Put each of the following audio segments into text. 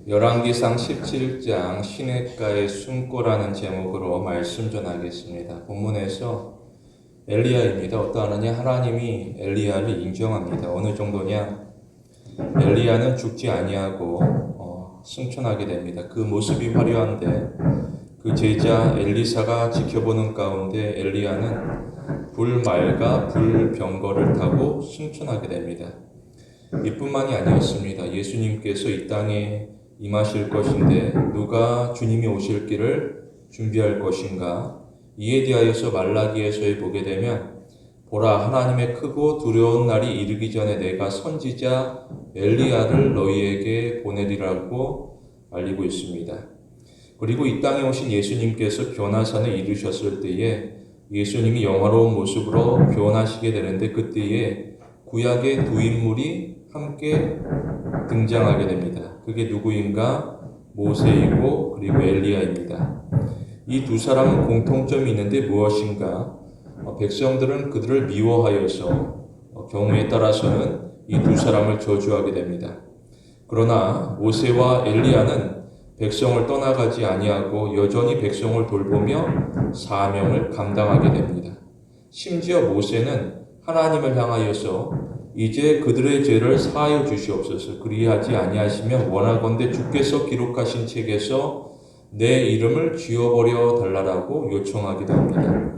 열왕기상 17장 시냇가의 숨고라는 제목으로 말씀 전하겠습니다. 본문에서 엘리야입니다. 어떠하느냐? 하나님이 엘리야를 인정합니다. 어느 정도냐? 엘리야는 죽지 아니하고 승천하게 됩니다. 그 모습이 화려한데 그 제자 엘리사가 지켜보는 가운데 엘리야는 불말과 불병거를 타고 승천하게 됩니다. 이뿐만이 아니었습니다. 예수님께서 이 땅에 임하실 것인데 누가 주님이 오실 길을 준비할 것인가? 이에 대하여서 말라기에서에 보게 되면 보라, 하나님의 크고 두려운 날이 이르기 전에 내가 선지자 엘리야를 너희에게 보내리라고 알리고 있습니다. 그리고 이 땅에 오신 예수님께서 변화산에 이르셨을 때에 예수님이 영화로운 모습으로 변하시게 되는데 그때에 구약의 두 인물이 함께 등장하게 됩니다. 그게 누구인가? 모세이고 그리고 엘리야입니다. 이 두 사람은 공통점이 있는데 무엇인가? 백성들은 그들을 미워하여서 경우에 따라서는 이 두 사람을 저주하게 됩니다. 그러나 모세와 엘리야는 백성을 떠나가지 아니하고 여전히 백성을 돌보며 사명을 감당하게 됩니다. 심지어 모세는 하나님을 향하여서 이제 그들의 죄를 사하여 주시옵소서. 그리하지 아니하시면 원하건대 주께서 기록하신 책에서 내 이름을 지워버려 달라고 요청하기도 합니다.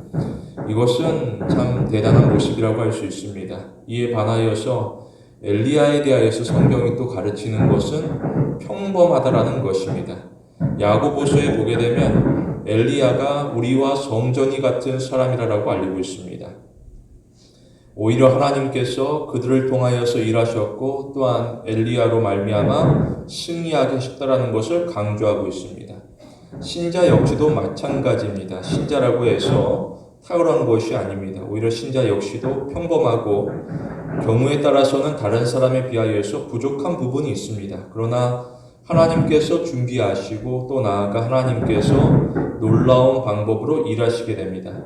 이것은 참 대단한 모습이라고 할 수 있습니다. 이에 반하여서 엘리야에 대하여서 성경이 또 가르치는 것은 평범하다라는 것입니다. 야고보서에 보게 되면 엘리야가 우리와 성전이 같은 사람이라고 알리고 있습니다. 오히려 하나님께서 그들을 통하여서 일하셨고 또한 엘리야로 말미암아 승리하게 하셨다라는 것을 강조하고 있습니다. 신자 역시도 마찬가지입니다. 신자라고 해서 탁월한 것이 아닙니다. 오히려 신자 역시도 평범하고 경우에 따라서는 다른 사람에 비하여서 부족한 부분이 있습니다. 그러나 하나님께서 준비하시고 또 나아가 하나님께서 놀라운 방법으로 일하시게 됩니다.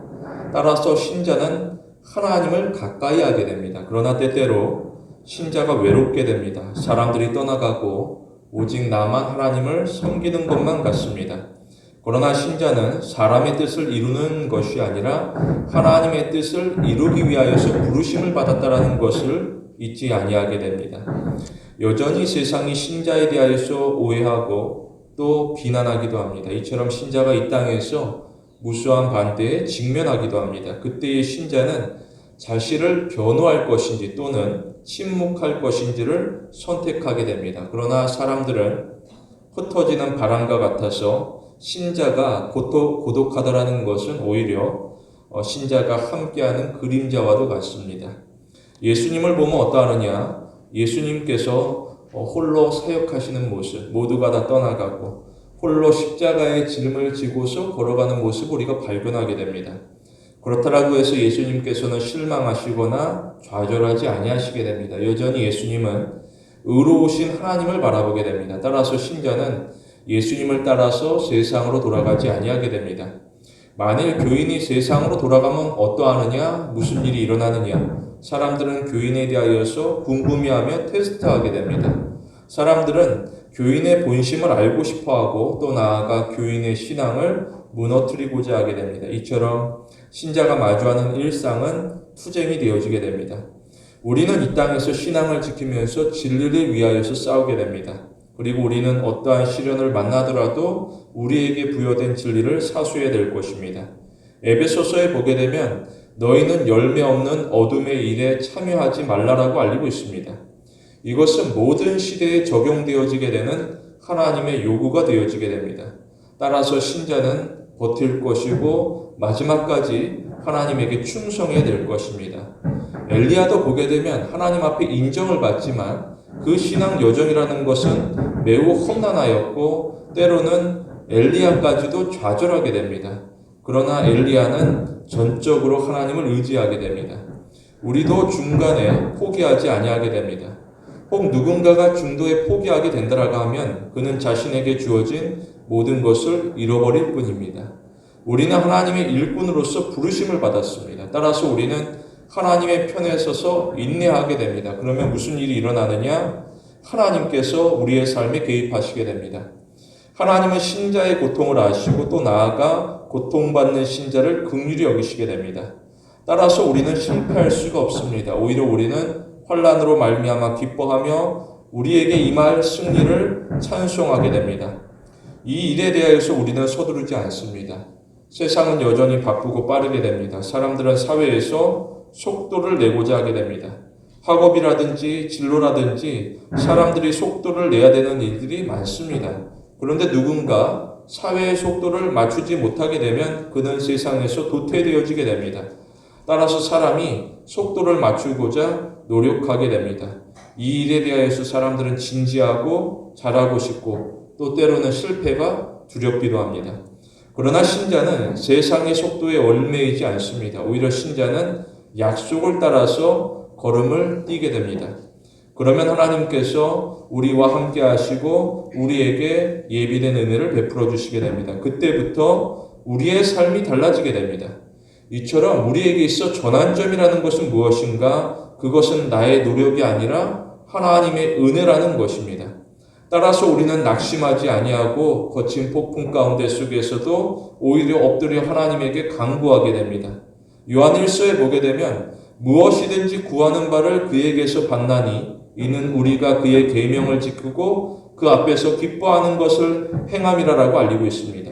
따라서 신자는 하나님을 가까이 하게 됩니다. 그러나 때때로 신자가 외롭게 됩니다. 사람들이 떠나가고 오직 나만 하나님을 섬기는 것만 같습니다. 그러나 신자는 사람의 뜻을 이루는 것이 아니라 하나님의 뜻을 이루기 위하여서 부르심을 받았다라는 것을 잊지 아니하게 됩니다. 여전히 세상이 신자에 대하여서 오해하고 또 비난하기도 합니다. 이처럼 신자가 이 땅에서 무수한 반대에 직면하기도 합니다. 그때의 신자는 자신을 변호할 것인지 또는 침묵할 것인지를 선택하게 됩니다. 그러나 사람들은 흩어지는 바람과 같아서 신자가 고독하다라는 것은 오히려 신자가 함께하는 그림자와도 같습니다. 예수님을 보면 어떠하느냐? 예수님께서 홀로 사역하시는 모습, 모두가 다 떠나가고 홀로 십자가의 짐을 지고서 걸어가는 모습을 우리가 발견하게 됩니다. 그렇다라고 해서 예수님께서는 실망하시거나 좌절하지 아니하시게 됩니다. 여전히 예수님은 의로우신 하나님을 바라보게 됩니다. 따라서 신자는 예수님을 따라서 세상으로 돌아가지 아니하게 됩니다. 만일 교인이 세상으로 돌아가면 어떠하느냐? 무슨 일이 일어나느냐? 사람들은 교인에 대하여서 궁금해하며 테스트하게 됩니다. 사람들은 교인의 본심을 알고 싶어하고 또 나아가 교인의 신앙을 무너뜨리고자 하게 됩니다. 이처럼 신자가 마주하는 일상은 투쟁이 되어지게 됩니다. 우리는 이 땅에서 신앙을 지키면서 진리를 위하여서 싸우게 됩니다. 그리고 우리는 어떠한 시련을 만나더라도 우리에게 부여된 진리를 사수해야 될 것입니다. 에베소서에 보게 되면 너희는 열매 없는 어둠의 일에 참여하지 말라라고 알리고 있습니다. 이것은 모든 시대에 적용되어지게 되는 하나님의 요구가 되어지게 됩니다. 따라서 신자는 버틸 것이고 마지막까지 하나님에게 충성해야 될 것입니다. 엘리야도 보게 되면 하나님 앞에 인정을 받지만 그 신앙 여정이라는 것은 매우 험난하였고 때로는 엘리야까지도 좌절하게 됩니다. 그러나 엘리야는 전적으로 하나님을 의지하게 됩니다. 우리도 중간에 포기하지 아니하게 됩니다. 혹 누군가가 중도에 포기하게 된다라고 하면 그는 자신에게 주어진 모든 것을 잃어버릴 뿐입니다. 우리는 하나님의 일꾼으로서 부르심을 받았습니다. 따라서 우리는 하나님의 편에 서서 인내하게 됩니다. 그러면 무슨 일이 일어나느냐? 하나님께서 우리의 삶에 개입하시게 됩니다. 하나님은 신자의 고통을 아시고 또 나아가 고통받는 신자를 긍휼히 여기시게 됩니다. 따라서 우리는 실패할 수가 없습니다. 오히려 우리는 환난으로 말미암아 기뻐하며 우리에게 임할 승리를 찬송하게 됩니다. 이 일에 대하여서 우리는 서두르지 않습니다. 세상은 여전히 바쁘고 빠르게 됩니다. 사람들은 사회에서 속도를 내고자 하게 됩니다. 학업이라든지 진로라든지 사람들이 속도를 내야 되는 일들이 많습니다. 그런데 누군가 사회의 속도를 맞추지 못하게 되면 그는 세상에서 도태되어지게 됩니다. 따라서 사람이 속도를 맞추고자 노력하게 됩니다. 이 일에 대하여서 사람들은 진지하고 잘하고 싶고 또 때로는 실패가 두렵기도 합니다. 그러나 신자는 세상의 속도에 얽매이지 않습니다. 오히려 신자는 약속을 따라서 걸음을 띄게 됩니다. 그러면 하나님께서 우리와 함께 하시고 우리에게 예비된 은혜를 베풀어 주시게 됩니다. 그때부터 우리의 삶이 달라지게 됩니다. 이처럼 우리에게 있어 전환점이라는 것은 무엇인가? 그것은 나의 노력이 아니라 하나님의 은혜라는 것입니다. 따라서 우리는 낙심하지 아니하고 거친 폭풍 가운데 속에서도 오히려 엎드려 하나님에게 간구하게 됩니다. 요한 1서에 보게 되면 무엇이든지 구하는 바를 그에게서 받나니 이는 우리가 그의 계명을 지키고 그 앞에서 기뻐하는 것을 행함이라라고 알리고 있습니다.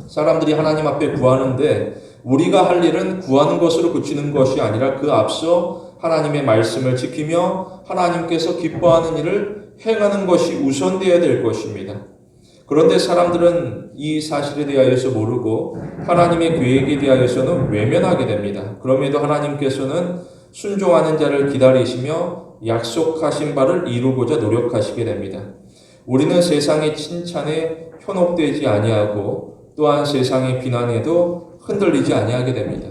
사람들이 하나님 앞에 구하는데 우리가 할 일은 구하는 것으로 그치는 것이 아니라 그 앞서 하나님의 말씀을 지키며 하나님께서 기뻐하는 일을 행하는 것이 우선되어야 될 것입니다. 그런데 사람들은 이 사실에 대하여서 모르고 하나님의 계획에 대하여서는 외면하게 됩니다. 그럼에도 하나님께서는 순종하는 자를 기다리시며 약속하신 바를 이루고자 노력하시게 됩니다. 우리는 세상의 칭찬에 현혹되지 아니하고 또한 세상의 비난에도 흔들리지 아니하게 됩니다.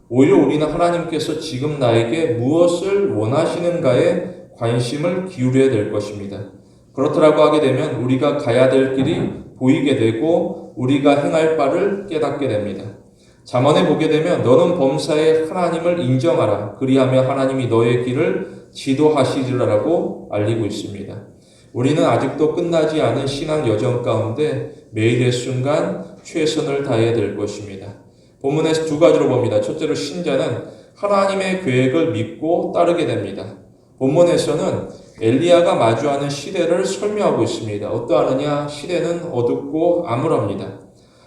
오히려 우리는 하나님께서 지금 나에게 무엇을 원하시는가에 관심을 기울여야 될 것입니다. 그렇더라고 하게 되면 우리가 가야 될 길이 보이게 되고 우리가 행할 바를 깨닫게 됩니다. 잠언에 보게 되면 너는 범사에 하나님을 인정하라. 그리하며 하나님이 너의 길을 지도하시리라라고 알리고 있습니다. 우리는 아직도 끝나지 않은 신앙 여정 가운데 매일의 순간 최선을 다해야 될 것입니다. 본문에서 두 가지로 봅니다. 첫째로 신자는 하나님의 계획을 믿고 따르게 됩니다. 본문에서는 엘리야가 마주하는 시대를 설명하고 있습니다. 어떠하느냐? 시대는 어둡고 암울합니다.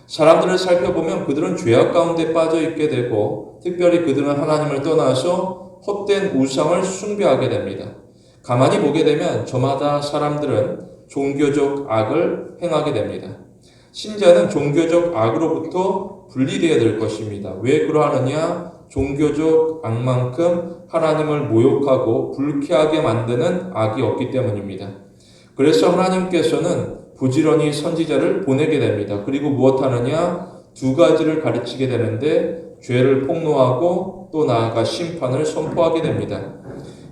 사람들을 살펴보면 그들은 죄악 가운데 빠져 있게 되고 특별히 그들은 하나님을 떠나서 헛된 우상을 숭배하게 됩니다. 가만히 보게 되면 저마다 사람들은 종교적 악을 행하게 됩니다. 신자는 종교적 악으로부터 분리되어야 될 것입니다. 왜 그러하느냐? 종교적 악만큼 하나님을 모욕하고 불쾌하게 만드는 악이 없기 때문입니다. 그래서 하나님께서는 부지런히 선지자를 보내게 됩니다. 그리고 무엇하느냐? 두 가지를 가르치게 되는데 죄를 폭로하고 또 나아가 심판을 선포하게 됩니다.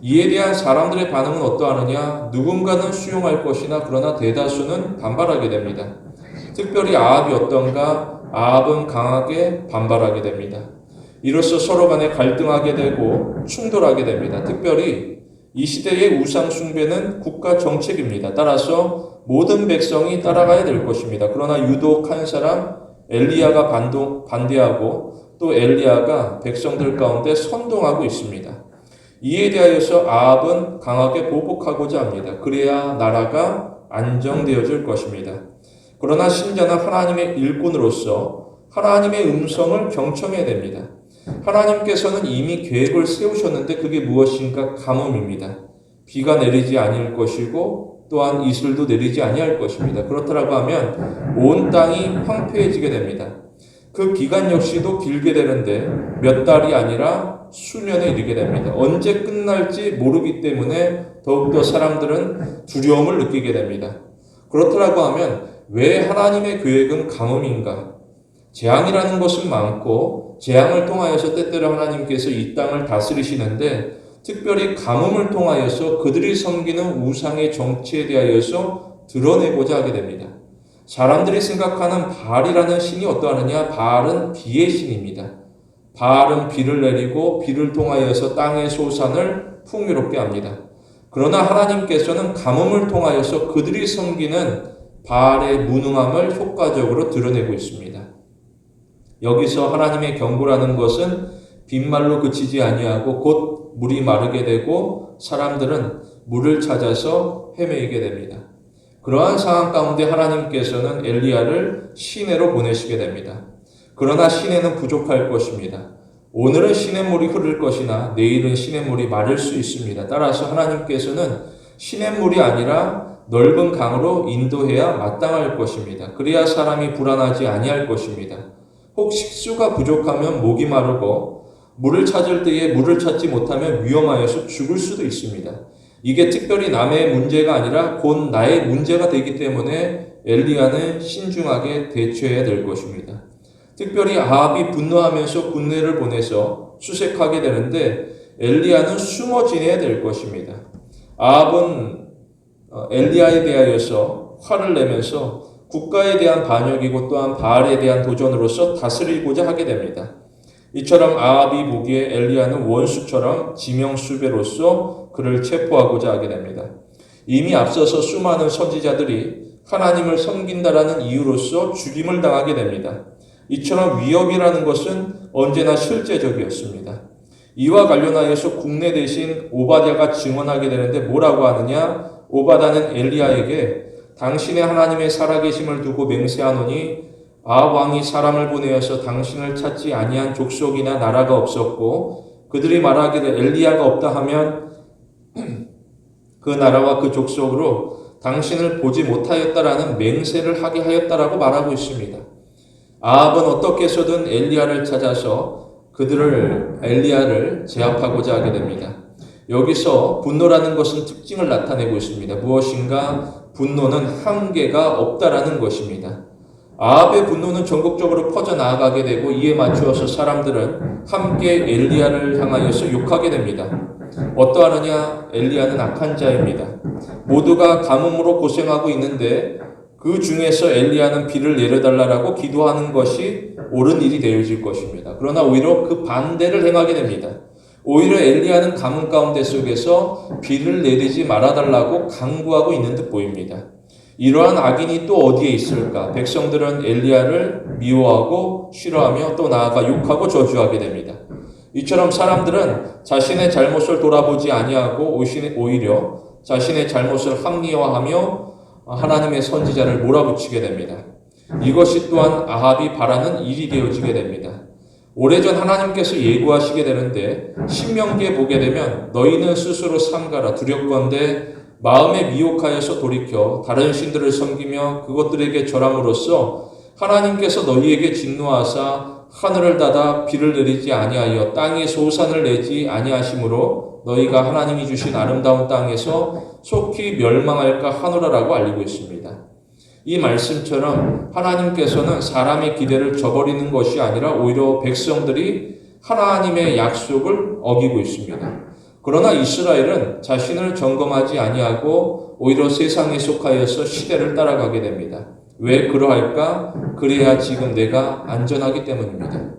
이에 대한 사람들의 반응은 어떠하느냐? 누군가는 수용할 것이나 그러나 대다수는 반발하게 됩니다. 특별히 아합이 어떤가? 아합은 강하게 반발하게 됩니다. 이로써 서로 간에 갈등하게 되고 충돌하게 됩니다. 특별히 이 시대의 우상 숭배는 국가 정책입니다. 따라서 모든 백성이 따라가야 될 것입니다. 그러나 유독 한 사람 엘리야가 반대하고 또 엘리야가 백성들 가운데 선동하고 있습니다. 이에 대하여서 아합은 강하게 보복하고자 합니다. 그래야 나라가 안정되어질 것입니다. 그러나 신자는 하나님의 일꾼으로서 하나님의 음성을 경청해야 됩니다. 하나님께서는 이미 계획을 세우셨는데 그게 무엇인가? 가뭄입니다. 비가 내리지 아니할 것이고 또한 이슬도 내리지 아니할 것입니다. 그렇다고 하면 온 땅이 황폐해지게 됩니다. 그 기간 역시도 길게 되는데 몇 달이 아니라 수년에 이르게 됩니다. 언제 끝날지 모르기 때문에 더욱더 사람들은 두려움을 느끼게 됩니다. 그렇다고 하면 왜 하나님의 계획은 가뭄인가? 재앙이라는 것은 많고 재앙을 통하여서 때때로 하나님께서 이 땅을 다스리시는데 특별히 가뭄을 통하여서 그들이 섬기는 우상의 정치에 대하여서 드러내고자 하게 됩니다. 사람들이 생각하는 바알이라는 신이 어떠하느냐? 바알은 비의 신입니다. 바알은 비를 내리고 비를 통하여서 땅의 소산을 풍요롭게 합니다. 그러나 하나님께서는 가뭄을 통하여서 그들이 섬기는 바알의 무능함을 효과적으로 드러내고 있습니다. 여기서 하나님의 경고라는 것은 빈말로 그치지 아니하고 곧 물이 마르게 되고 사람들은 물을 찾아서 헤매게 됩니다. 그러한 상황 가운데 하나님께서는 엘리야를 시내로 보내시게 됩니다. 그러나 시내는 부족할 것입니다. 오늘은 시냇물이 흐를 것이나 내일은 시냇물이 마를 수 있습니다. 따라서 하나님께서는 시냇물이 아니라 넓은 강으로 인도해야 마땅할 것입니다. 그래야 사람이 불안하지 아니할 것입니다. 혹 식수가 부족하면 목이 마르고 물을 찾을 때에 물을 찾지 못하면 위험하여서 죽을 수도 있습니다. 이게 특별히 남의 문제가 아니라 곧 나의 문제가 되기 때문에 엘리야는 신중하게 대처해야 될 것입니다. 특별히 아합이 분노하면서 군대를 보내서 수색하게 되는데 엘리야는 숨어 지내야 될 것입니다. 아합은 엘리야에 대하여서 화를 내면서 국가에 대한 반역이고 또한 바알에 대한 도전으로서 다스리고자 하게 됩니다. 이처럼 아합이 보기에 엘리야는 원수처럼 지명수배로서 그를 체포하고자 하게 됩니다. 이미 앞서서 수많은 선지자들이 하나님을 섬긴다라는 이유로서 죽임을 당하게 됩니다. 이처럼 위협이라는 것은 언제나 실제적이었습니다. 이와 관련하여서 국내 대신 오바댜가 증언하게 되는데 뭐라고 하느냐? 오바댜는 엘리야에게 당신의 하나님의 살아계심을 두고 맹세하노니 아합 왕이 사람을 보내어서 당신을 찾지 아니한 족속이나 나라가 없었고 그들이 말하기를 엘리야가 없다 하면 그 나라와 그 족속으로 당신을 보지 못하였다라는 맹세를 하게 하였다라고 말하고 있습니다. 아합은 어떻게 해서든 엘리야를 찾아서 엘리야를 제압하고자 하게 됩니다. 여기서 분노라는 것은 특징을 나타내고 있습니다. 무엇인가 분노는 한계가 없다라는 것입니다. 아합의 분노는 전국적으로 퍼져나가게 되고 이에 맞추어서 사람들은 함께 엘리야를 향하여서 욕하게 됩니다. 어떠하느냐? 엘리야는 악한 자입니다. 모두가 가뭄으로 고생하고 있는데 그 중에서 엘리야는 비를 내려달라고 기도하는 것이 옳은 일이 되어질 것입니다. 그러나 오히려 그 반대를 행하게 됩니다. 오히려 엘리야는 가뭄 가운데 속에서 비를 내리지 말아달라고 강구하고 있는 듯 보입니다. 이러한 악인이 또 어디에 있을까? 백성들은 엘리야를 미워하고 싫어하며 또 나아가 욕하고 저주하게 됩니다. 이처럼 사람들은 자신의 잘못을 돌아보지 아니하고 오히려 자신의 잘못을 합리화하며 하나님의 선지자를 몰아붙이게 됩니다. 이것이 또한 아합이 바라는 일이 되어지게 됩니다. 오래전 하나님께서 예고하시게 되는데 신명기에 보게 되면 너희는 스스로 삼가라 두렵건대 마음에 미혹하여서 돌이켜 다른 신들을 섬기며 그것들에게 절함으로써 하나님께서 너희에게 진노하사 하늘을 닫아 비를 내리지 아니하여 땅에 소산을 내지 아니하심으로 너희가 하나님이 주신 아름다운 땅에서 속히 멸망할까 하노라라고 알리고 있습니다. 이 말씀처럼 하나님께서는 사람의 기대를 저버리는 것이 아니라 오히려 백성들이 하나님의 약속을 어기고 있습니다. 그러나 이스라엘은 자신을 점검하지 아니하고 오히려 세상에 속하여서 시대를 따라가게 됩니다. 왜 그러할까? 그래야 지금 내가 안전하기 때문입니다.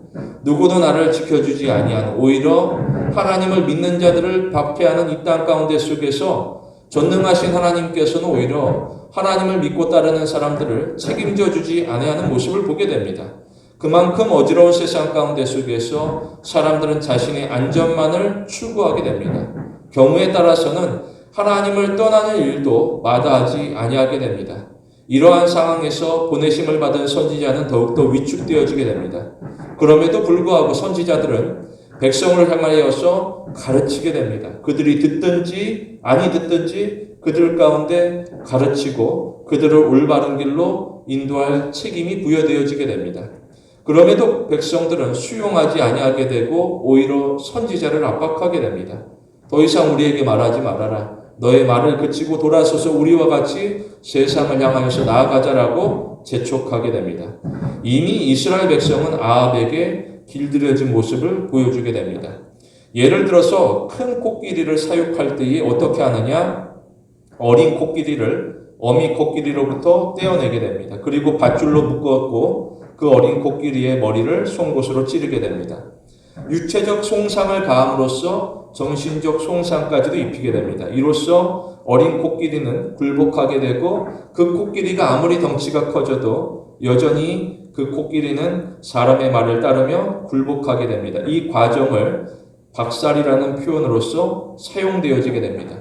누구도 나를 지켜주지 아니하는 오히려 하나님을 믿는 자들을 박해하는 이 땅 가운데 속에서 전능하신 하나님께서는 오히려 하나님을 믿고 따르는 사람들을 책임져 주지 아니하는 모습을 보게 됩니다. 그만큼 어지러운 세상 가운데 속에서 사람들은 자신의 안전만을 추구하게 됩니다. 경우에 따라서는 하나님을 떠나는 일도 마다하지 아니하게 됩니다. 이러한 상황에서 보내심을 받은 선지자는 더욱더 위축되어지게 됩니다. 그럼에도 불구하고 선지자들은 백성을 향하여서 가르치게 됩니다. 그들이 듣든지 아니 듣든지 그들 가운데 가르치고 그들을 올바른 길로 인도할 책임이 부여되어지게 됩니다. 그럼에도 백성들은 수용하지 아니하게 되고 오히려 선지자를 압박하게 됩니다. 더 이상 우리에게 말하지 말아라. 너의 말을 그치고 돌아서서 우리와 같이 세상을 향하여서 나아가자라고 재촉하게 됩니다. 이미 이스라엘 백성은 아합에게 길들여진 모습을 보여주게 됩니다. 예를 들어서 큰 코끼리를 사육할 때에 어떻게 하느냐? 어린 코끼리를 어미 코끼리로부터 떼어내게 됩니다. 그리고 밧줄로 묶었고 그 어린 코끼리의 머리를 송곳으로 찌르게 됩니다. 육체적 손상을 가함으로써 정신적 손상까지도 입히게 됩니다. 이로써 어린 코끼리는 굴복하게 되고 그 코끼리가 아무리 덩치가 커져도 여전히 그 코끼리는 사람의 말을 따르며 굴복하게 됩니다. 이 과정을 박살이라는 표현으로서 사용되어지게 됩니다.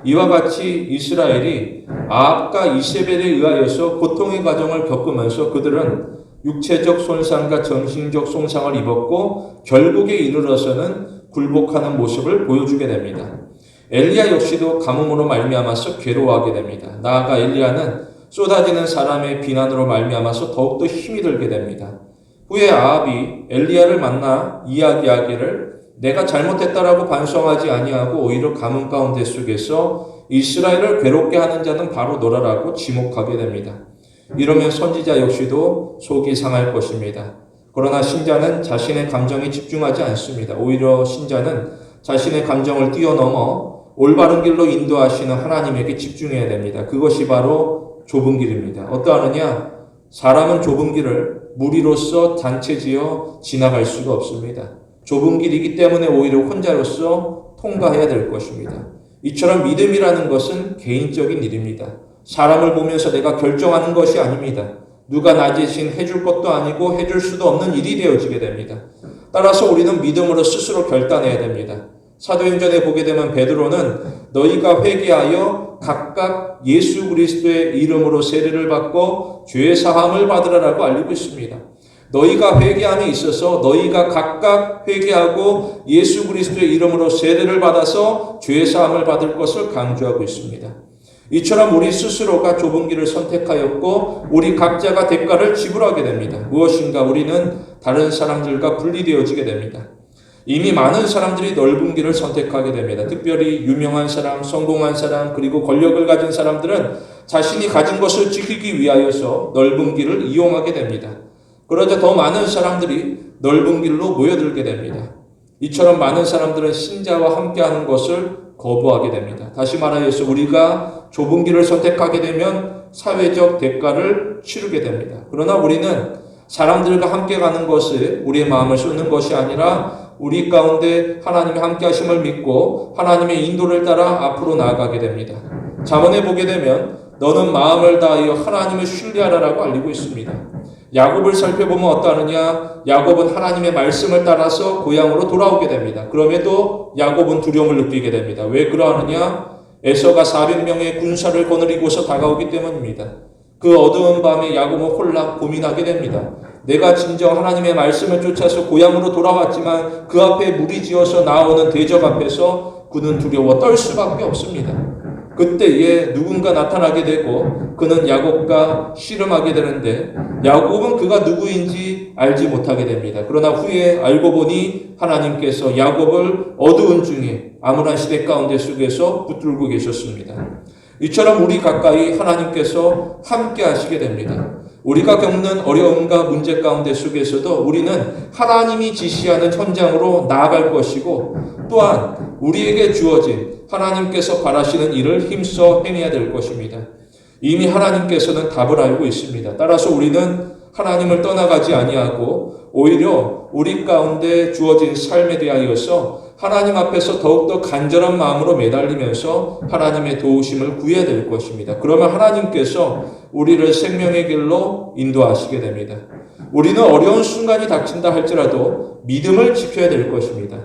이와 같이 이스라엘이 아합과 이세벨에 의하여서 고통의 과정을 겪으면서 그들은 육체적 손상과 정신적 손상을 입었고 결국에 이르러서는 굴복하는 모습을 보여주게 됩니다. 엘리야 역시도 가뭄으로 말미암아서 괴로워하게 됩니다. 나아가 엘리야는 쏟아지는 사람의 비난으로 말미암아서 더욱더 힘이 들게 됩니다. 후에 아합이 엘리야를 만나 이야기하기를 내가 잘못했다라고 반성하지 아니하고 오히려 가뭄 가운데 속에서 이스라엘을 괴롭게 하는 자는 바로 너라라고 지목하게 됩니다. 이러면 선지자 역시도 속이 상할 것입니다. 그러나 신자는 자신의 감정에 집중하지 않습니다. 오히려 신자는 자신의 감정을 뛰어넘어 올바른 길로 인도하시는 하나님에게 집중해야 됩니다. 그것이 바로 좁은 길입니다. 어떠하느냐? 사람은 좁은 길을 무리로서 단체지어 지나갈 수가 없습니다. 좁은 길이기 때문에 오히려 혼자로서 통과해야 될 것입니다. 이처럼 믿음이라는 것은 개인적인 일입니다. 사람을 보면서 내가 결정하는 것이 아닙니다. 누가 나 대신 해줄 것도 아니고 해줄 수도 없는 일이 되어지게 됩니다. 따라서 우리는 믿음으로 스스로 결단해야 됩니다. 사도행전에 보게 되면 베드로는 너희가 회개하여 각각 예수 그리스도의 이름으로 세례를 받고 죄 사함을 받으라라고 알리고 있습니다. 너희가 회개함에 있어서 너희가 각각 회개하고 예수 그리스도의 이름으로 세례를 받아서 죄 사함을 받을 것을 강조하고 있습니다. 이처럼 우리 스스로가 좁은 길을 선택하였고 우리 각자가 대가를 지불하게 됩니다. 무엇인가 우리는 다른 사람들과 분리되어지게 됩니다. 이미 많은 사람들이 넓은 길을 선택하게 됩니다. 특별히 유명한 사람, 성공한 사람, 그리고 권력을 가진 사람들은 자신이 가진 것을 지키기 위하여서 넓은 길을 이용하게 됩니다. 그러자 더 많은 사람들이 넓은 길로 모여들게 됩니다. 이처럼 많은 사람들은 신자와 함께하는 것을 거부하게 됩니다. 다시 말하여서 우리가 좁은 길을 선택하게 되면 사회적 대가를 치르게 됩니다. 그러나 우리는 사람들과 함께 가는 것에 우리의 마음을 쏟는 것이 아니라 우리 가운데 하나님의 함께 하심을 믿고 하나님의 인도를 따라 앞으로 나아가게 됩니다. 잠언에 보게 되면 너는 마음을 다하여 하나님을 신뢰하라라고 알리고 있습니다. 야곱을 살펴보면 어떠하느냐? 야곱은 하나님의 말씀을 따라서 고향으로 돌아오게 됩니다. 그럼에도 야곱은 두려움을 느끼게 됩니다. 왜 그러하느냐? 에서가 400명의 군사를 거느리고서 다가오기 때문입니다. 그 어두운 밤에 야곱은 홀라 고민하게 됩니다. 내가 진정 하나님의 말씀을 쫓아서 고향으로 돌아왔지만 그 앞에 무리지어서 나오는 대적 앞에서 그는 두려워 떨 수밖에 없습니다. 그때에 누군가 나타나게 되고 그는 야곱과 씨름하게 되는데 야곱은 그가 누구인지 알지 못하게 됩니다. 그러나 후에 알고 보니 하나님께서 야곱을 어두운 중에 암울한 시대 가운데 속에서 붙들고 계셨습니다. 이처럼 우리 가까이 하나님께서 함께 하시게 됩니다. 우리가 겪는 어려움과 문제 가운데 속에서도 우리는 하나님이 지시하는 현장으로 나아갈 것이고 또한 우리에게 주어진 하나님께서 바라시는 일을 힘써 행해야 될 것입니다. 이미 하나님께서는 답을 알고 있습니다. 따라서 우리는 하나님을 떠나가지 아니하고 오히려 우리 가운데 주어진 삶에 대하여서 하나님 앞에서 더욱더 간절한 마음으로 매달리면서 하나님의 도우심을 구해야 될 것입니다. 그러면 하나님께서 우리를 생명의 길로 인도하시게 됩니다. 우리는 어려운 순간이 닥친다 할지라도 믿음을 지켜야 될 것입니다.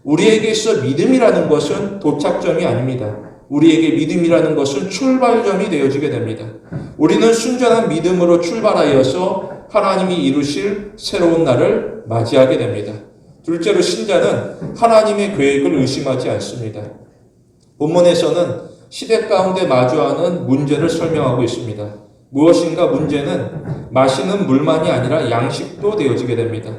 우리에게 있어 믿음이라는 것은 도착점이 아닙니다. 우리에게 믿음이라는 것은 출발점이 되어지게 됩니다. 우리는 순전한 믿음으로 출발하여서 하나님이 이루실 새로운 날을 맞이하게 됩니다. 둘째로 신자는 하나님의 계획을 의심하지 않습니다. 본문에서는 시대 가운데 마주하는 문제를 설명하고 있습니다. 무엇인가 문제는 마시는 물만이 아니라 양식도 되어지게 됩니다.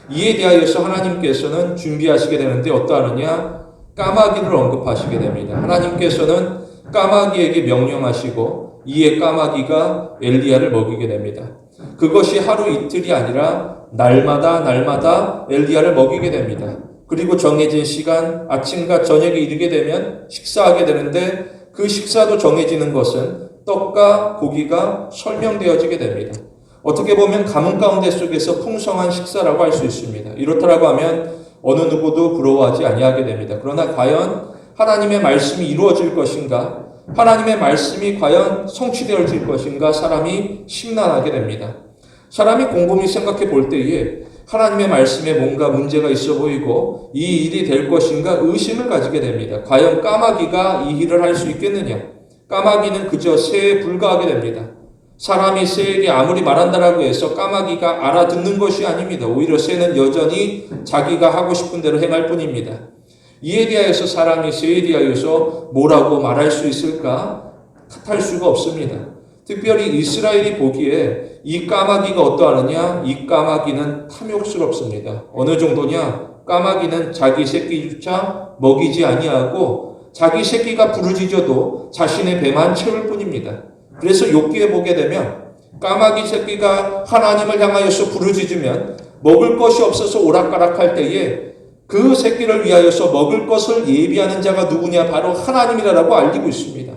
이에 대하여서 하나님께서는 준비하시게 되는데 어떠하느냐? 까마귀를 언급하시게 됩니다. 하나님께서는 까마귀에게 명령하시고 이에 까마귀가 엘리야를 먹이게 됩니다. 그것이 하루 이틀이 아니라 날마다 엘리야를 먹이게 됩니다. 그리고 정해진 시간 아침과 저녁에 이르게 되면 식사하게 되는데 그 식사도 정해지는 것은 떡과 고기가 설명되어지게 됩니다. 어떻게 보면 가뭄 가운데 속에서 풍성한 식사라고 할 수 있습니다. 이렇다라고 하면 어느 누구도 부러워하지 아니하게 됩니다. 그러나 과연 하나님의 말씀이 이루어질 것인가? 하나님의 말씀이 과연 성취되어질 것인가? 사람이 심란하게 됩니다. 사람이 곰곰이 생각해 볼 때에 하나님의 말씀에 뭔가 문제가 있어 보이고 이 일이 될 것인가 의심을 가지게 됩니다. 과연 까마귀가 이 일을 할 수 있겠느냐? 까마귀는 그저 새에 불과하게 됩니다. 사람이 새에게 아무리 말한다라고 해서 까마귀가 알아듣는 것이 아닙니다. 오히려 새는 여전히 자기가 하고 싶은 대로 행할 뿐입니다. 이에 대하여서 사람이 새에 대하여서 뭐라고 말할 수 있을까? 탓할 수가 없습니다. 특별히 이스라엘이 보기에 이 까마귀가 어떠하느냐? 이 까마귀는 탐욕스럽습니다. 어느 정도냐? 까마귀는 자기 새끼조차 먹이지 아니하고 자기 새끼가 부르짖어도 자신의 배만 채울 뿐입니다. 그래서 욥기에 보게 되면 까마귀 새끼가 하나님을 향하여서 부르짖으면 먹을 것이 없어서 오락가락할 때에 그 새끼를 위하여서 먹을 것을 예비하는 자가 누구냐? 바로 하나님이라고 알리고 있습니다.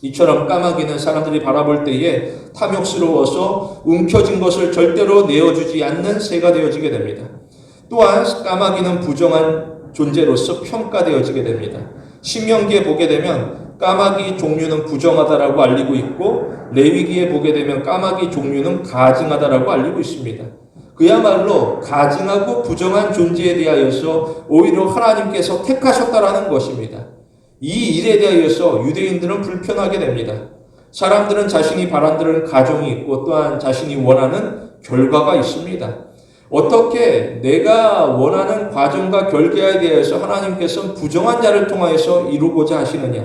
이처럼 까마귀는 사람들이 바라볼 때에 탐욕스러워서 움켜진 것을 절대로 내어주지 않는 새가 되어지게 됩니다. 또한 까마귀는 부정한 존재로서 평가되어지게 됩니다. 신명기에 보게 되면 까마귀 종류는 부정하다라고 알리고 있고 레위기에 보게 되면 까마귀 종류는 가증하다라고 알리고 있습니다. 그야말로 가증하고 부정한 존재에 대하여서 오히려 하나님께서 택하셨다라는 것입니다. 이 일에 대하여서 유대인들은 불편하게 됩니다. 사람들은 자신이 바란다는 가정이 있고 또한 자신이 원하는 결과가 있습니다. 어떻게 내가 원하는 과정과 결과에 대해서 하나님께서는 부정한 자를 통하여서 이루고자 하시느냐?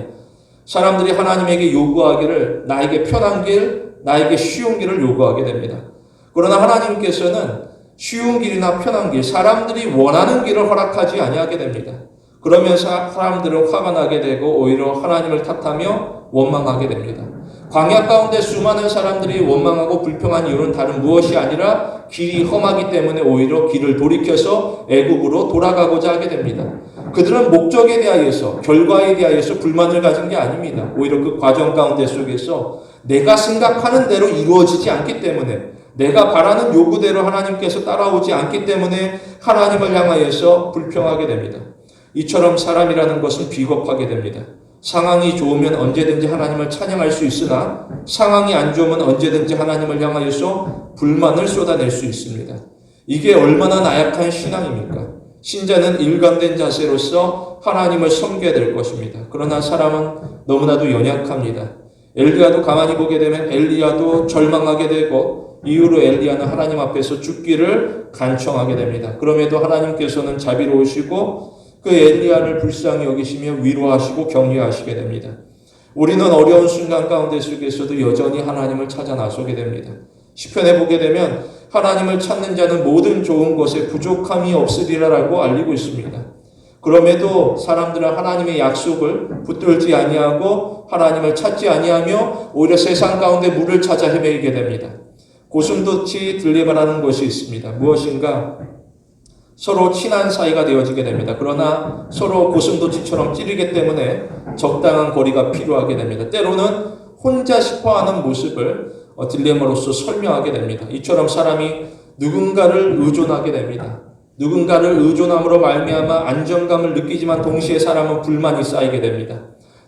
사람들이 하나님에게 요구하기를 나에게 편한 길, 나에게 쉬운 길을 요구하게 됩니다. 그러나 하나님께서는 쉬운 길이나 편한 길, 사람들이 원하는 길을 허락하지 아니하게 됩니다. 그러면서 사람들은 화가 나게 되고 오히려 하나님을 탓하며 원망하게 됩니다. 광야 가운데 수많은 사람들이 원망하고 불평한 이유는 다른 무엇이 아니라 길이 험하기 때문에 오히려 길을 돌이켜서 애굽으로 돌아가고자 하게 됩니다. 그들은 목적에 대하여서 결과에 대하여서 불만을 가진 게 아닙니다. 오히려 그 과정 가운데 속에서 내가 생각하는 대로 이루어지지 않기 때문에 내가 바라는 요구대로 하나님께서 따라오지 않기 때문에 하나님을 향하여서 불평하게 됩니다. 이처럼 사람이라는 것은 비겁하게 됩니다. 상황이 좋으면 언제든지 하나님을 찬양할 수 있으나 상황이 안 좋으면 언제든지 하나님을 향하여서 불만을 쏟아낼 수 있습니다. 이게 얼마나 나약한 신앙입니까? 신자는 일관된 자세로서 하나님을 섬겨야 될 것입니다. 그러나 사람은 너무나도 연약합니다. 엘리야도 가만히 보게 되면 엘리야도 절망하게 되고 이후로 엘리야는 하나님 앞에서 죽기를 간청하게 됩니다. 그럼에도 하나님께서는 자비로우시고 그 엘리야를 불쌍히 여기시며 위로하시고 격려하시게 됩니다. 우리는 어려운 순간 가운데 속에서도 여전히 하나님을 찾아 나서게 됩니다. 시편에 보게 되면 하나님을 찾는 자는 모든 좋은 것에 부족함이 없으리라라고 알리고 있습니다. 그럼에도 사람들은 하나님의 약속을 붙들지 아니하고 하나님을 찾지 아니하며 오히려 세상 가운데 물을 찾아 헤매게 됩니다. 고슴도치 딜레마라는 것이 있습니다. 무엇인가? 서로 친한 사이가 되어지게 됩니다. 그러나 서로 고슴도치처럼 찌르기 때문에 적당한 거리가 필요하게 됩니다. 때로는 혼자 싶어하는 모습을 딜레마로서 설명하게 됩니다. 이처럼 사람이 누군가를 의존하게 됩니다. 누군가를 의존함으로 말미암아 안정감을 느끼지만 동시에 사람은 불만이 쌓이게 됩니다.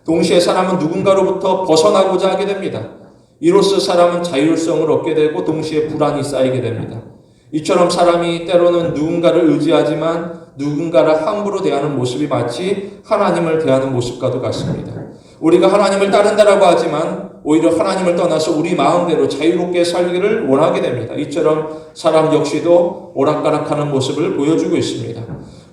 동시에 사람은 누군가로부터 벗어나고자 하게 됩니다. 이로써 사람은 자율성을 얻게 되고 동시에 불안이 쌓이게 됩니다. 이처럼 사람이 때로는 누군가를 의지하지만 누군가를 함부로 대하는 모습이 마치 하나님을 대하는 모습과도 같습니다. 우리가 하나님을 따른다라고 하지만 오히려 하나님을 떠나서 우리 마음대로 자유롭게 살기를 원하게 됩니다. 이처럼 사람 역시도 오락가락하는 모습을 보여주고 있습니다.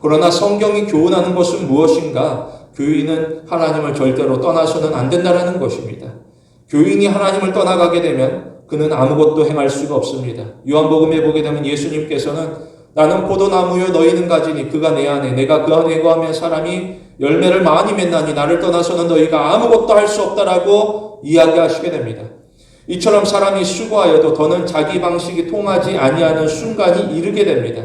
그러나 성경이 교훈하는 것은 무엇인가? 교인은 하나님을 절대로 떠나서는 안 된다는 것입니다. 교인이 하나님을 떠나가게 되면 그는 아무것도 행할 수가 없습니다. 요한복음에 보게 되면 예수님께서는 나는 포도나무요 너희는 가지니 그가 내 안에 내가 그 안에 거하면 사람이 열매를 많이 맺나니 나를 떠나서는 너희가 아무것도 할 수 없다라고 이야기하시게 됩니다. 이처럼 사람이 수고하여도 더는 자기 방식이 통하지 아니하는 순간이 이르게 됩니다.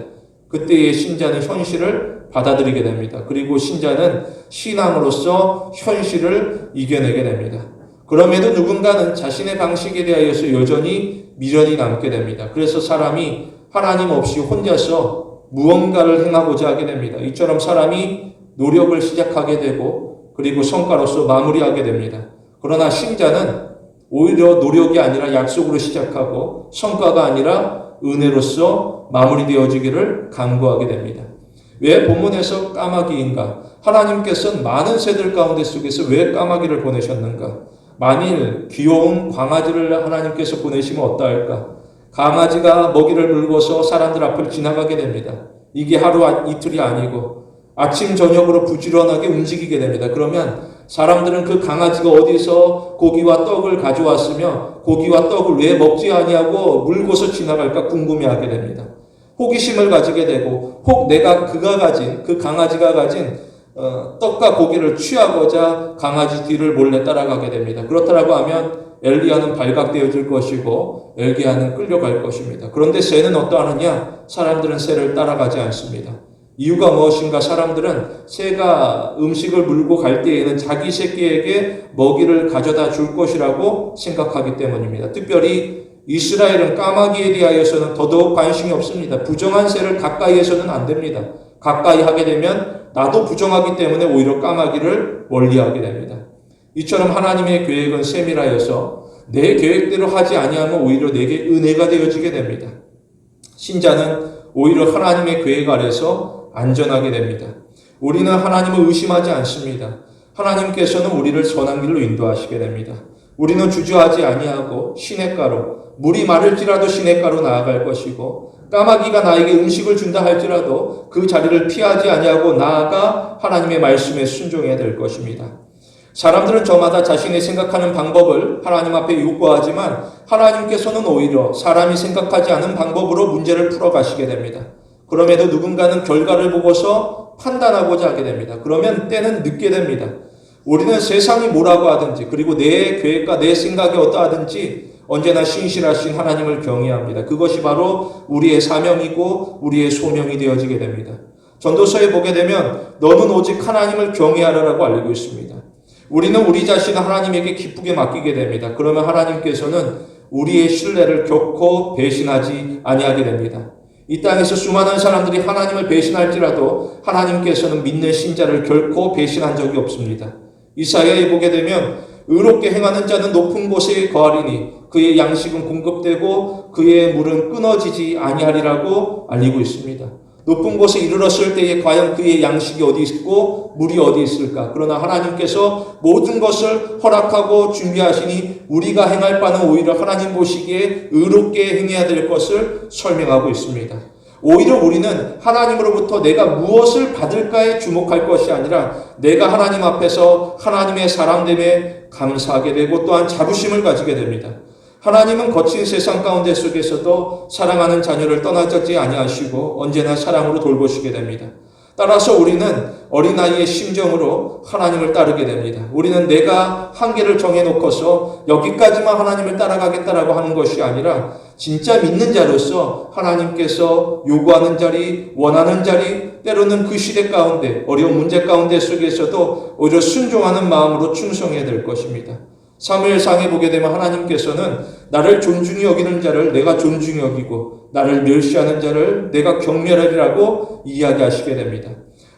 그때의 신자는 현실을 받아들이게 됩니다. 그리고 신자는 신앙으로서 현실을 이겨내게 됩니다. 그럼에도 누군가는 자신의 방식에 대하여서 여전히 미련이 남게 됩니다. 그래서 사람이 하나님 없이 혼자서 무언가를 행하고자 하게 됩니다. 이처럼 사람이 노력을 시작하게 되고 그리고 성과로서 마무리하게 됩니다. 그러나 신자는 오히려 노력이 아니라 약속으로 시작하고 성과가 아니라 은혜로서 마무리되어지기를 간구하게 됩니다. 왜 본문에서 까마귀인가? 하나님께서는 많은 새들 가운데 속에서 왜 까마귀를 보내셨는가? 만일 귀여운 강아지를 하나님께서 보내시면 어떠할까? 강아지가 먹이를 물고서 사람들 앞을 지나가게 됩니다. 이게 하루 이틀이 아니고 아침 저녁으로 부지런하게 움직이게 됩니다. 그러면 사람들은 그 강아지가 어디서 고기와 떡을 가져왔으며 고기와 떡을 왜 먹지 아니하고 물고서 지나갈까 궁금해하게 됩니다. 호기심을 가지게 되고 혹 내가 그가 가진 그 강아지가 가진 떡과 고기를 취하고자 강아지 뒤를 몰래 따라가게 됩니다. 그렇다고 하면 엘리야는 발각되어질 것이고 엘리야는 끌려갈 것입니다. 그런데 새는 어떠하느냐? 사람들은 새를 따라가지 않습니다. 이유가 무엇인가? 사람들은 새가 음식을 물고 갈 때에는 자기 새끼에게 먹이를 가져다 줄 것이라고 생각하기 때문입니다. 특별히 이스라엘은 까마귀에 대하여서는 더더욱 관심이 없습니다. 부정한 새를 가까이에서는 안 됩니다. 가까이 하게 되면 나도 부정하기 때문에 오히려 까마귀를 멀리하게 됩니다. 이처럼 하나님의 계획은 세밀하여서 내 계획대로 하지 아니하면 오히려 내게 은혜가 되어지게 됩니다. 신자는 오히려 하나님의 계획 아래서 안전하게 됩니다. 우리는 하나님을 의심하지 않습니다. 하나님께서는 우리를 선한 길로 인도하시게 됩니다. 우리는 주저하지 아니하고 시냇가로 물이 마를지라도 시냇가로 나아갈 것이고 까마귀가 나에게 음식을 준다 할지라도 그 자리를 피하지 아니하고 나아가 하나님의 말씀에 순종해야 될 것입니다. 사람들은 저마다 자신이 생각하는 방법을 하나님 앞에 요구하지만 하나님께서는 오히려 사람이 생각하지 않은 방법으로 문제를 풀어가시게 됩니다. 그럼에도 누군가는 결과를 보고서 판단하고자 하게 됩니다. 그러면 때는 늦게 됩니다. 우리는 세상이 뭐라고 하든지 그리고 내 계획과 내 생각이 어떠하든지 언제나 신실하신 하나님을 경외합니다. 그것이 바로 우리의 사명이고 우리의 소명이 되어지게 됩니다. 전도서에 보게 되면 너는 오직 하나님을 경외하라라고 알리고 있습니다. 우리는 우리 자신을 하나님에게 기쁘게 맡기게 됩니다. 그러면 하나님께서는 우리의 신뢰를 결코 배신하지 아니하게 됩니다. 이 땅에서 수많은 사람들이 하나님을 배신할지라도 하나님께서는 믿는 신자를 결코 배신한 적이 없습니다. 이사야에 보게 되면 의롭게 행하는 자는 높은 곳에 거하리니 그의 양식은 공급되고 그의 물은 끊어지지 아니하리라고 알리고 있습니다. 높은 곳에 이르렀을 때에 과연 그의 양식이 어디 있고 물이 어디 있을까? 그러나 하나님께서 모든 것을 허락하고 준비하시니 우리가 행할 바는 오히려 하나님 보시기에 의롭게 행해야 될 것을 설명하고 있습니다. 오히려 우리는 하나님으로부터 내가 무엇을 받을까에 주목할 것이 아니라 내가 하나님 앞에서 하나님의 사람됨에 감사하게 되고 또한 자부심을 가지게 됩니다. 하나님은 거친 세상 가운데 속에서도 사랑하는 자녀를 떠나지 아니하시고 언제나 사랑으로 돌보시게 됩니다. 따라서 우리는 어린아이의 심정으로 하나님을 따르게 됩니다. 우리는 내가 한계를 정해놓고서 여기까지만 하나님을 따라가겠다라고 하는 것이 아니라 진짜 믿는 자로서 하나님께서 요구하는 자리, 원하는 자리, 때로는 그 시대 가운데 어려운 문제 가운데 속에서도 오히려 순종하는 마음으로 충성해야 될 것입니다. 사무엘상에 보게 되면 하나님께서는 나를 존중히 여기는 자를 내가 존중히 여기고 나를 멸시하는 자를 내가 경멸하리라고 이야기하시게 됩니다.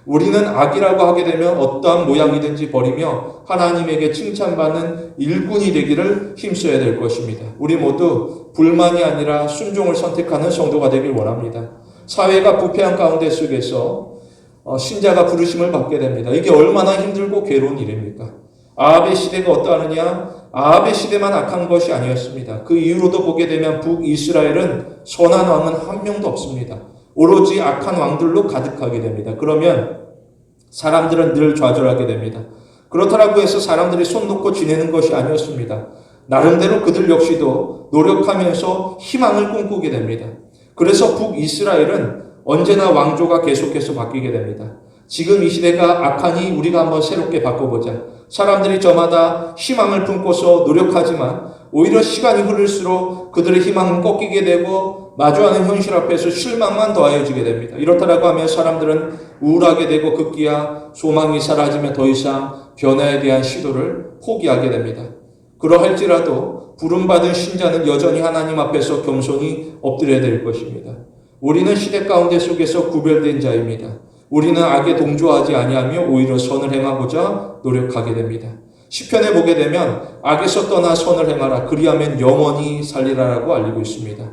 우리는 악이라고 하게 되면 어떠한 모양이든지 버리며 하나님에게 칭찬받는 일꾼이 되기를 힘써야 될 것입니다. 우리 모두 불만이 아니라 순종을 선택하는 성도가 되길 원합니다. 사회가 부패한 가운데 속에서 신자가 부르심을 받게 됩니다. 이게 얼마나 힘들고 괴로운 일입니까? 아합의 시대가 어떠하느냐? 아합의 시대만 악한 것이 아니었습니다. 그 이후로도 보게 되면 북이스라엘은 선한 왕은 한 명도 없습니다. 오로지 악한 왕들로 가득하게 됩니다. 그러면 사람들은 늘 좌절하게 됩니다. 그렇다고 해서 사람들이 손 놓고 지내는 것이 아니었습니다. 나름대로 그들 역시도 노력하면서 희망을 꿈꾸게 됩니다. 그래서 북이스라엘은 언제나 왕조가 계속해서 바뀌게 됩니다. 지금 이 시대가 악하니 우리가 한번 새롭게 바꿔보자. 사람들이 저마다 희망을 품고서 노력하지만 오히려 시간이 흐를수록 그들의 희망은 꺾이게 되고 마주하는 현실 앞에서 실망만 더하여지게 됩니다. 이렇다라고 하면 사람들은 우울하게 되고 급기야 소망이 사라지며 더 이상 변화에 대한 시도를 포기하게 됩니다. 그러할지라도 부름받은 신자는 여전히 하나님 앞에서 겸손히 엎드려야 될 것입니다. 우리는 시대 가운데 속에서 구별된 자입니다. 우리는 악에 동조하지 아니하며 오히려 선을 행하고자 노력하게 됩니다. 시편에 보게 되면 악에서 떠나 선을 행하라 그리하면 영원히 살리라라고 알리고 있습니다.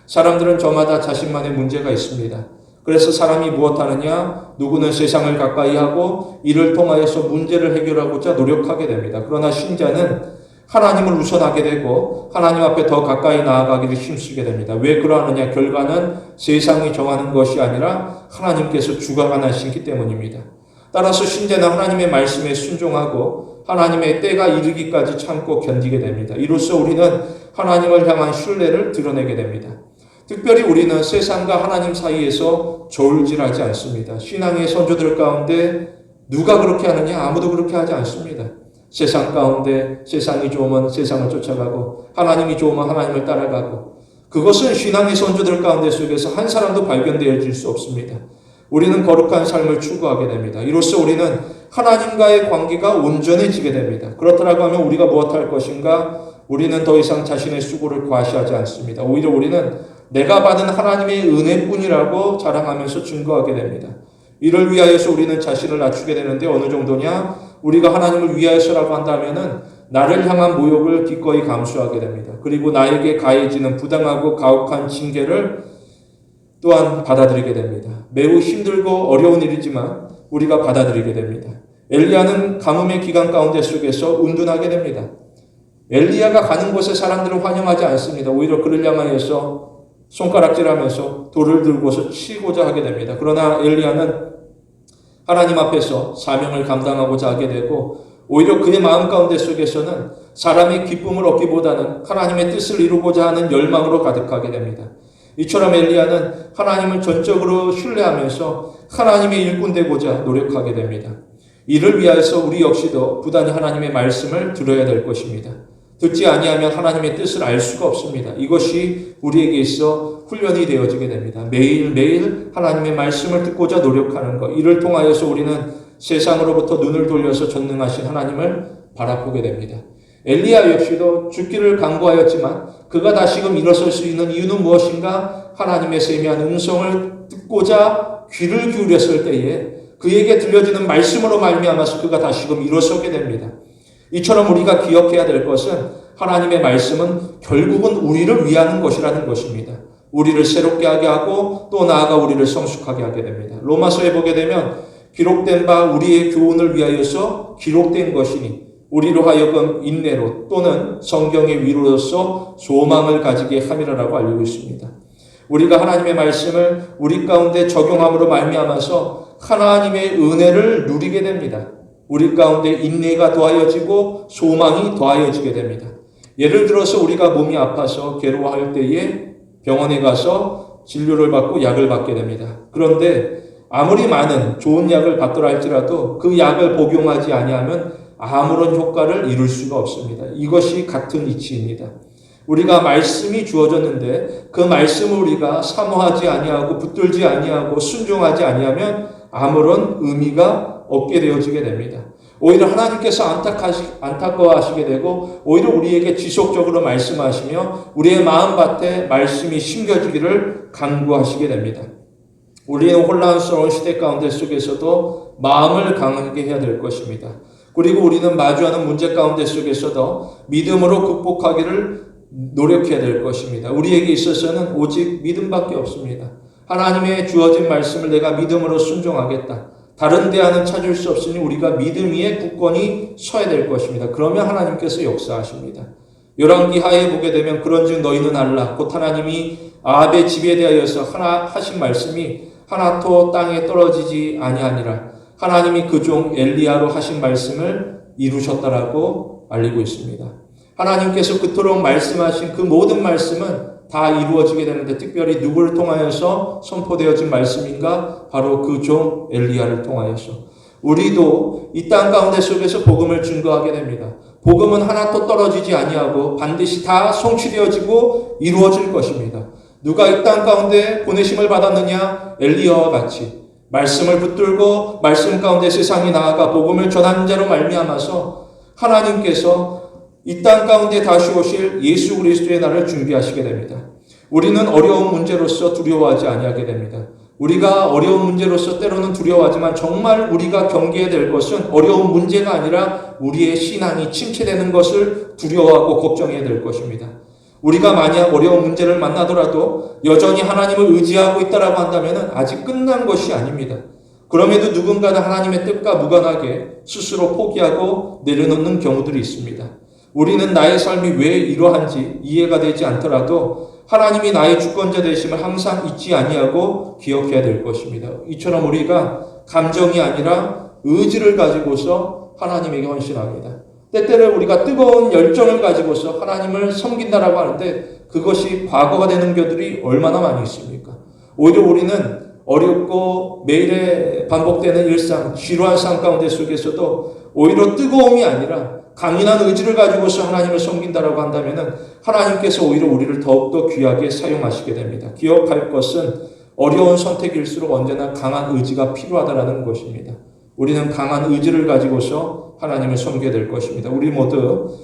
사람들은 저마다 자신만의 문제가 있습니다. 그래서 사람이 무엇하느냐? 누구는 세상을 가까이 하고 이를 통하여서 문제를 해결하고자 노력하게 됩니다. 그러나 신자는 하나님을 우선하게 되고 하나님 앞에 더 가까이 나아가기를 힘쓰게 됩니다. 왜 그러하느냐? 결과는 세상이 정하는 것이 아니라 하나님께서 주관하시기 때문입니다. 따라서 신자는 하나님의 말씀에 순종하고 하나님의 때가 이르기까지 참고 견디게 됩니다. 이로써 우리는 하나님을 향한 신뢰를 드러내게 됩니다. 특별히 우리는 세상과 하나님 사이에서 저울질하지 않습니다. 신앙의 선조들 가운데 누가 그렇게 하느냐? 아무도 그렇게 하지 않습니다. 세상 가운데 세상이 좋으면 세상을 쫓아가고 하나님이 좋으면 하나님을 따라가고 그것은 신앙의 선조들 가운데 속에서 한 사람도 발견되어질 수 없습니다. 우리는 거룩한 삶을 추구하게 됩니다. 이로써 우리는 하나님과의 관계가 온전해지게 됩니다. 그렇다고 하면 우리가 무엇할 것인가? 우리는 더 이상 자신의 수고를 과시하지 않습니다. 오히려 우리는 내가 받은 하나님의 은혜뿐이라고 자랑하면서 증거하게 됩니다. 이를 위하여서 우리는 자신을 낮추게 되는데 어느 정도냐? 우리가 하나님을 위하여서라고 한다면은 나를 향한 모욕을 기꺼이 감수하게 됩니다. 그리고 나에게 가해지는 부당하고 가혹한 징계를 또한 받아들이게 됩니다. 매우 힘들고 어려운 일이지만 우리가 받아들이게 됩니다. 엘리야는 가뭄의 기간 가운데 속에서 운둔하게 됩니다. 엘리야가 가는 곳에 사람들을 환영하지 않습니다. 오히려 그를 향하여서 손가락질하면서 돌을 들고서 치고자 하게 됩니다. 그러나 엘리야는 하나님 앞에서 사명을 감당하고자 하게 되고 오히려 그의 마음 가운데 속에서는 사람의 기쁨을 얻기보다는 하나님의 뜻을 이루고자 하는 열망으로 가득하게 됩니다. 이처럼 엘리야는 하나님을 전적으로 신뢰하면서 하나님의 일꾼 되고자 노력하게 됩니다. 이를 위하여서 우리 역시도 부단히 하나님의 말씀을 들어야 될 것입니다. 듣지 아니하면 하나님의 뜻을 알 수가 없습니다. 이것이 우리에게 있어 훈련이 되어지게 됩니다. 매일매일 하나님의 말씀을 듣고자 노력하는 것. 이를 통하여서 우리는 세상으로부터 눈을 돌려서 전능하신 하나님을 바라보게 됩니다. 엘리야 역시도 죽기를 간구하였지만 그가 다시금 일어설 수 있는 이유는 무엇인가? 하나님의 세미한 음성을 듣고자 귀를 기울였을 때에 그에게 들려지는 말씀으로 말미암아서 그가 다시금 일어서게 됩니다. 이처럼 우리가 기억해야 될 것은 하나님의 말씀은 결국은 우리를 위하는 것이라는 것입니다. 우리를 새롭게 하게 하고 또 나아가 우리를 성숙하게 하게 됩니다. 로마서에 보게 되면 기록된 바 우리의 교훈을 위하여서 기록된 것이니 우리로 하여금 인내로 또는 성경의 위로로서 소망을 가지게 함이라라고 알리고 있습니다. 우리가 하나님의 말씀을 우리 가운데 적용함으로 말미암아서 하나님의 은혜를 누리게 됩니다. 우리 가운데 인내가 더하여지고 소망이 더하여지게 됩니다. 예를 들어서 우리가 몸이 아파서 괴로워할 때에 병원에 가서 진료를 받고 약을 받게 됩니다. 그런데 아무리 많은 좋은 약을 받더라 할지라도 그 약을 복용하지 아니하면 아무런 효과를 이룰 수가 없습니다. 이것이 같은 이치입니다. 우리가 말씀이 주어졌는데 그 말씀을 우리가 사모하지 아니하고 붙들지 아니하고 순종하지 아니하면 아무런 의미가 없게 되어지게 됩니다. 오히려 하나님께서 안타까워하시게 되고 오히려 우리에게 지속적으로 말씀하시며 우리의 마음밭에 말씀이 심겨지기를 간구하시게 됩니다. 우리는 혼란스러운 시대 가운데 속에서도 마음을 강하게 해야 될 것입니다. 그리고 우리는 마주하는 문제 가운데 속에서도 믿음으로 극복하기를 노력해야 될 것입니다. 우리에게 있어서는 오직 믿음밖에 없습니다. 하나님의 주어진 말씀을 내가 믿음으로 순종하겠다. 다른 대안은 찾을 수 없으니 우리가 믿음 위에 굳건히 서야 될 것입니다. 그러면 하나님께서 역사하십니다. 열왕기 하에 보게 되면 그런즉 너희는 알라. 곧 하나님이 아합의 집에 대하여서 하신 말씀이 하나도 땅에 떨어지지 아니하니라. 하나님이 그 종 엘리야로 하신 말씀을 이루셨다라고 알리고 있습니다. 하나님께서 그토록 말씀하신 그 모든 말씀은 다 이루어지게 되는데 특별히 누구를 통하여서 선포되어진 말씀인가? 바로 그 종 엘리야를 통하여서 우리도 이 땅 가운데 속에서 복음을 증거하게 됩니다. 복음은 하나도 떨어지지 아니하고 반드시 다 성취되어지고 이루어질 것입니다. 누가 이 땅 가운데 보내심을 받았느냐? 엘리야와 같이 말씀을 붙들고 말씀 가운데 세상에 나아가 복음을 전하는 자로 말미암아서 하나님께서 이 땅 가운데 다시 오실 예수 그리스도의 날을 준비하시게 됩니다. 우리는 어려운 문제로서 두려워하지 아니하게 됩니다. 우리가 어려운 문제로서 때로는 두려워하지만 정말 우리가 경계해야 될 것은 어려운 문제가 아니라 우리의 신앙이 침체되는 것을 두려워하고 걱정해야 될 것입니다. 우리가 만약 어려운 문제를 만나더라도 여전히 하나님을 의지하고 있다라고 한다면 아직 끝난 것이 아닙니다. 그럼에도 누군가는 하나님의 뜻과 무관하게 스스로 포기하고 내려놓는 경우들이 있습니다. 우리는 나의 삶이 왜 이러한지 이해가 되지 않더라도 하나님이 나의 주권자 되심을 항상 잊지 아니하고 기억해야 될 것입니다. 이처럼 우리가 감정이 아니라 의지를 가지고서 하나님에게 헌신합니다. 때때로 우리가 뜨거운 열정을 가지고서 하나님을 섬긴다라고 하는데 그것이 과거가 되는 경우들이 얼마나 많이 있습니까? 오히려 우리는 어렵고 매일에 반복되는 일상, 지루한 삶 가운데 속에서도 오히려 뜨거움이 아니라 강인한 의지를 가지고서 하나님을 섬긴다라고 한다면 하나님께서 오히려 우리를 더욱더 귀하게 사용하시게 됩니다. 기억할 것은 어려운 선택일수록 언제나 강한 의지가 필요하다라는 것입니다. 우리는 강한 의지를 가지고서 하나님을 섬겨야 될 것입니다. 우리 모두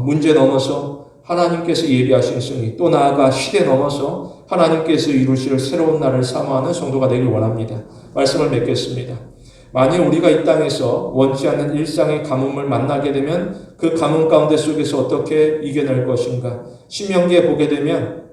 문제 넘어서 하나님께서 예비하신 승리, 또 나아가 시대 넘어서 하나님께서 이루실 새로운 날을 사모하는 성도가 되길 원합니다. 말씀을 맺겠습니다. 만일 우리가 이 땅에서 원치 않는 일상의 가뭄을 만나게 되면 그 가뭄 가운데 속에서 어떻게 이겨낼 것인가? 신명기에 보게 되면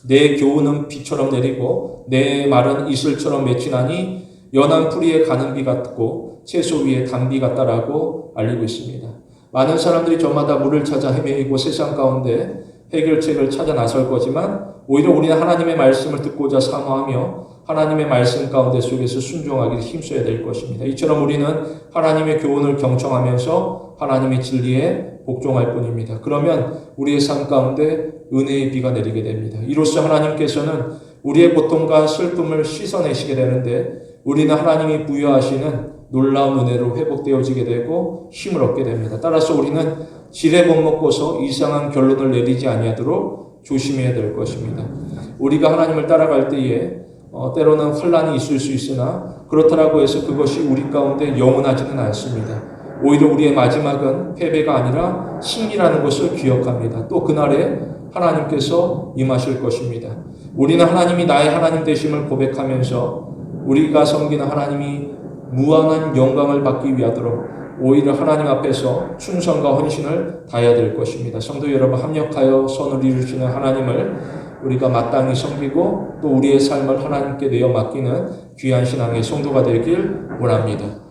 내 교훈은 비처럼 내리고 내 말은 이슬처럼 맺히나니 연한 풀이에 가는 비 같고 채소 위에 단비 같다라고 알리고 있습니다. 많은 사람들이 저마다 물을 찾아 헤매이고 세상 가운데 해결책을 찾아 나설 거지만 오히려 우리는 하나님의 말씀을 듣고자 사모하며 하나님의 말씀 가운데 속에서 순종하기를 힘써야 될 것입니다. 이처럼 우리는 하나님의 교훈을 경청하면서 하나님의 진리에 복종할 뿐입니다. 그러면 우리의 삶 가운데 은혜의 비가 내리게 됩니다. 이로써 하나님께서는 우리의 고통과 슬픔을 씻어내시게 되는데 우리는 하나님이 부여하시는 놀라운 은혜로 회복되어지게 되고 힘을 얻게 됩니다. 따라서 우리는 지레 못 먹고서 이상한 결론을 내리지 아니하도록 조심해야 될 것입니다. 우리가 하나님을 따라갈 때에 때로는 혼란이 있을 수 있으나 그렇다고 해서 그것이 우리 가운데 영원하지는 않습니다. 오히려 우리의 마지막은 패배가 아니라 승리라는 것을 기억합니다. 또 그날에 하나님께서 임하실 것입니다. 우리는 하나님이 나의 하나님 되심을 고백하면서 우리가 섬기는 하나님이 무한한 영광을 받기 위하도록 오히려 하나님 앞에서 충성과 헌신을 다해야 될 것입니다. 성도 여러분, 합력하여 선을 이루시는 하나님을 우리가 마땅히 섬기고 또 우리의 삶을 하나님께 내어 맡기는 귀한 신앙의 성도가 되길 원합니다.